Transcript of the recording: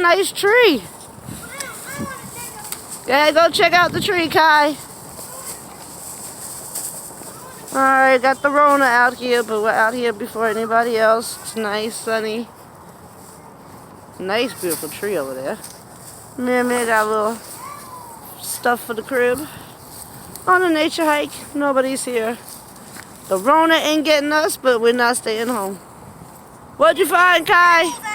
nice tree. Yeah, go check out the tree, Kai. Alright, got the Rona out here, but we're out here before anybody else. It's nice, sunny. Nice, beautiful tree over there. Me got a little stuff for the crib. On a nature hike, nobody's here. The Rona ain't getting us, but we're not staying home. What'd you find, Kai?